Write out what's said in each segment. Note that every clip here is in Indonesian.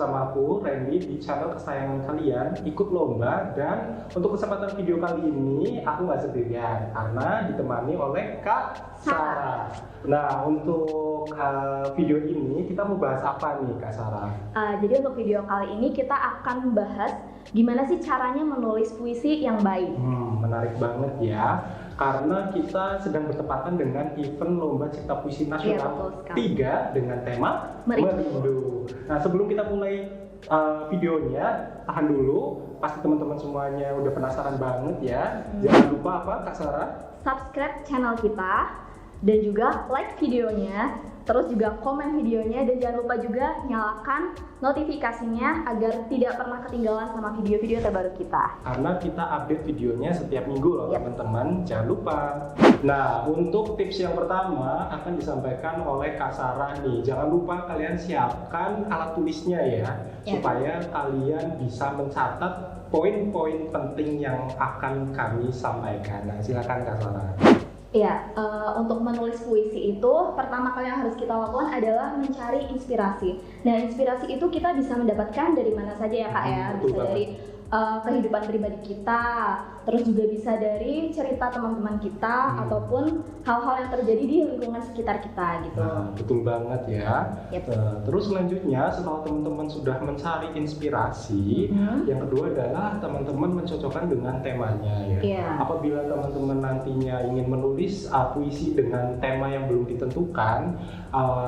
bersama aku, Randy, di channel kesayangan kalian, Ikut Lomba. Dan untuk kesempatan video kali ini, aku nggak sendirian, karena ditemani oleh Kak Sarah. Nah, untuk video ini, kita mau bahas apa nih, Kak Sarah? Jadi untuk video kali ini, kita akan membahas gimana sih caranya menulis puisi yang baik. Menarik banget ya. Karena kita sedang bertepatan dengan event Lomba Cipta Puisi Nasional 3 dengan tema Merindu. Nah, sebelum kita mulai videonya, tahan dulu. Pasti teman-teman semuanya udah penasaran banget ya. Jangan lupa apa, Kak Sarah? Subscribe channel kita dan juga like videonya, terus juga komen videonya, dan jangan lupa juga nyalakan notifikasinya agar tidak pernah ketinggalan sama video-video terbaru kita. Karena kita update videonya setiap minggu loh teman-teman, jangan lupa. Nah, untuk tips yang pertama akan disampaikan oleh Kak Sarah nih. Jangan lupa kalian siapkan alat tulisnya ya, supaya kalian bisa mencatat poin-poin penting yang akan kami sampaikan. Nah, silakan Kak Sarah. Iya, untuk menulis puisi itu pertama kali yang harus kita lakukan adalah mencari inspirasi. Nah, inspirasi itu kita bisa mendapatkan dari mana saja ya Kak ya. Bisa dari kehidupan pribadi kita, terus juga bisa dari cerita teman-teman kita, ataupun hal-hal yang terjadi di lingkungan sekitar kita gitu. Nah, betul banget ya. Terus selanjutnya setelah teman-teman sudah mencari inspirasi, yang kedua adalah teman-teman mencocokkan dengan temanya ya. Apabila teman-teman nantinya ingin menulis puisi dengan tema yang belum ditentukan,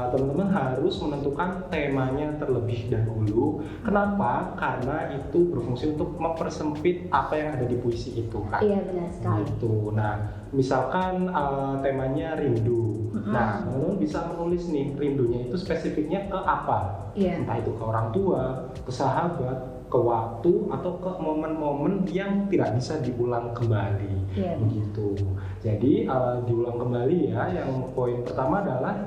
teman-teman harus menentukan temanya terlebih dahulu. Kenapa? Karena itu berfungsi untuk mempersempit apa yang ada di puisi itu kan. Iya, benar sekali. Gitu. Nah, misalkan temanya rindu. Nah, teman-teman bisa menulis nih rindunya itu spesifiknya ke apa? Entah itu ke orang tua, ke sahabat, ke waktu, atau ke momen-momen yang tidak bisa diulang kembali. Begitu. Jadi diulang kembali ya. Yang poin pertama adalah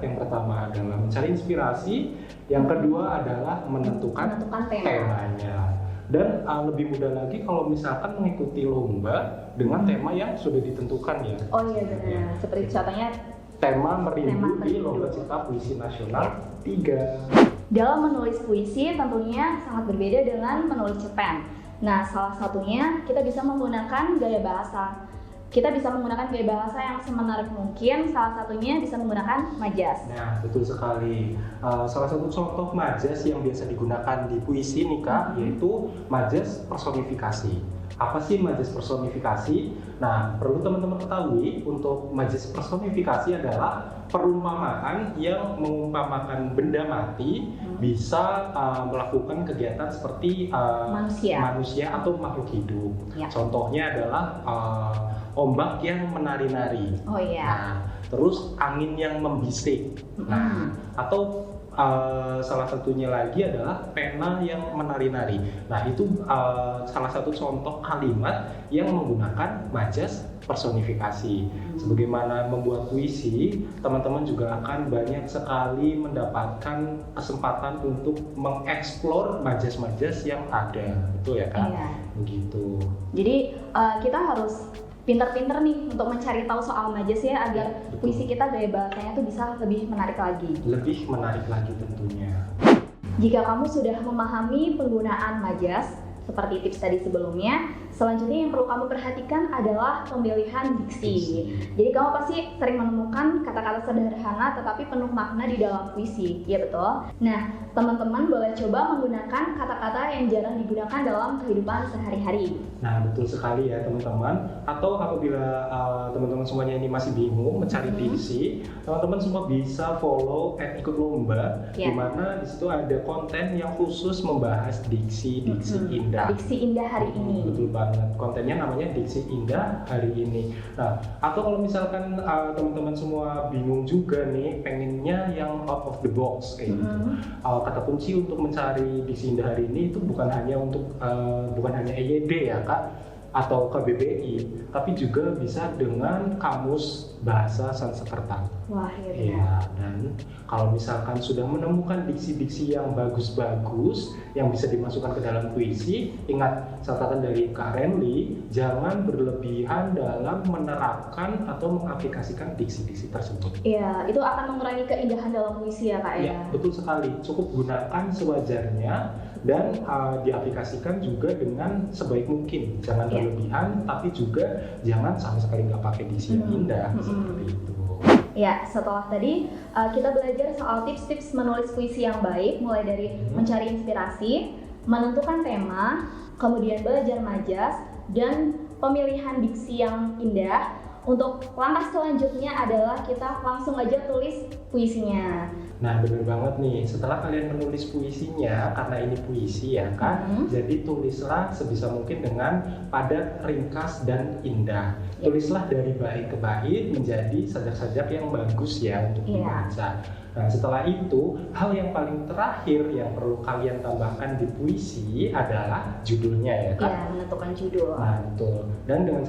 mencari inspirasi. Yang kedua adalah menentukan temanya. Dan lebih mudah lagi kalau misalkan mengikuti lomba dengan tema yang sudah ditentukan ya. Oh iya benar. Seperti contohnya tema Merindu di Lomba Cipta Puisi Nasional 3. Dalam menulis puisi tentunya sangat berbeda dengan menulis cerpen. Nah, salah satunya kita bisa menggunakan gaya bahasa. Kita bisa menggunakan gaya bahasa yang semenarik mungkin, salah satunya bisa menggunakan majas. Nah, betul sekali. Salah satu contoh majas yang biasa digunakan di puisi nih Kak, yaitu majas personifikasi. Apa sih majas personifikasi? Nah, perlu teman-teman ketahui, untuk majas personifikasi adalah perumpamaan yang mengumpamakan benda mati bisa melakukan kegiatan seperti manusia atau makhluk hidup. Contohnya adalah ombak yang menari-nari. Nah, terus angin yang membisik. Nah, atau salah satunya lagi adalah pena yang menari-nari. Nah, itu salah satu contoh kalimat yang menggunakan majas personifikasi. Sebagaimana membuat puisi, teman-teman juga akan banyak sekali mendapatkan kesempatan untuk mengeksplor majas-majas yang ada. Betul ya Kak? Begitu. Jadi kita harus pintar-pintar nih untuk mencari tahu soal majas ya, agar puisi kita gaya bahasanya tuh bisa lebih menarik lagi. Lebih menarik lagi tentunya. Jika kamu sudah memahami penggunaan majas seperti tips tadi sebelumnya, selanjutnya yang perlu kamu perhatikan adalah pemilihan diksi. Jadi kamu pasti sering menemukan kata-kata sederhana tetapi penuh makna di dalam puisi, ya betul? Nah, teman-teman boleh coba menggunakan kata-kata yang jarang digunakan dalam kehidupan sehari-hari. Nah, betul sekali ya teman-teman. Atau apabila teman-teman semuanya ini masih bingung mencari diksi, teman-teman semua bisa follow @Ikut Lomba, di mana di situ ada konten yang khusus membahas diksi-diksi indah. Diksi indah hari ini. Betul banget. Kontennya namanya Diksi Indah Hari Ini. Nah, atau kalau misalkan teman-teman semua bingung juga nih, pengennya yang out of the box kayak gitu. Kata kunci untuk mencari Diksi Indah Hari Ini itu bukan hanya EYD ya Kak, atau KBBI, tapi juga bisa dengan Kamus Bahasa Sanskerta. Wah, iya. Dan kalau misalkan sudah menemukan diksi-diksi yang bagus-bagus yang bisa dimasukkan ke dalam puisi, ingat catatan dari Kak Renly, jangan berlebihan dalam menerapkan atau mengaplikasikan diksi-diksi tersebut. Iya, itu akan mengurangi keindahan dalam puisi ya Kak ya? Iya, betul sekali. Cukup gunakan sewajarnya dan diaplikasikan juga dengan sebaik mungkin. Jangan berlebihan, tapi juga jangan sama sekali nggak pakai diksi yang indah seperti itu. Ya, setelah tadi kita belajar soal tips-tips menulis puisi yang baik, mulai dari mencari inspirasi, menentukan tema, kemudian belajar majas, dan pemilihan diksi yang indah. Untuk langkah selanjutnya adalah kita langsung aja tulis puisinya. Nah, bener banget nih, setelah kalian menulis puisinya, karena ini puisi ya kan, jadi tulislah sebisa mungkin dengan padat, ringkas, dan indah. Tulislah dari bait ke bait menjadi sajak-sajak yang bagus ya untuk dibaca. Nah, setelah itu, hal yang paling terakhir yang perlu kalian tambahkan di puisi adalah judulnya ya kan? Iya, menentukan judul. Nah, betul. Dan dengan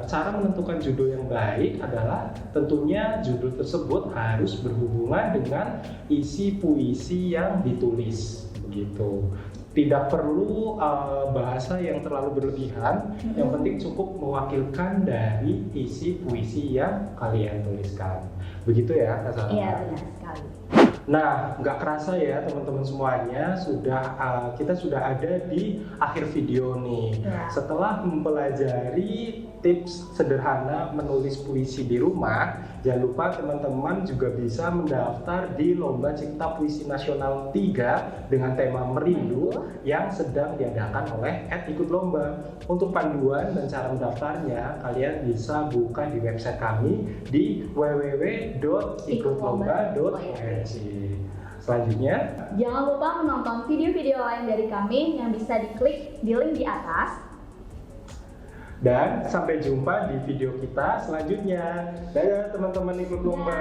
cara menentukan judul yang baik adalah tentunya judul tersebut harus berhubungan dengan isi puisi yang ditulis, begitu. Tidak perlu bahasa yang terlalu berlebihan, yang penting cukup mewakilkan dari isi puisi yang kalian tuliskan. Begitu ya, Kak Sarah? Iya, benar sekali. Nah, nggak kerasa ya teman-teman semuanya, kita sudah ada di akhir video nih. Setelah mempelajari tips sederhana menulis puisi di rumah, jangan lupa teman-teman juga bisa mendaftar di Lomba Cipta Puisi Nasional 3 dengan tema Merindu yang sedang diadakan oleh @ikut lomba. Untuk panduan dan cara mendaftarnya, kalian bisa buka di website kami di www.ikutlomba.org. Selanjutnya, jangan lupa menonton video-video lain dari kami yang bisa diklik di link di atas. Dan sampai jumpa di video kita selanjutnya. Dadah teman-teman ikut lomba.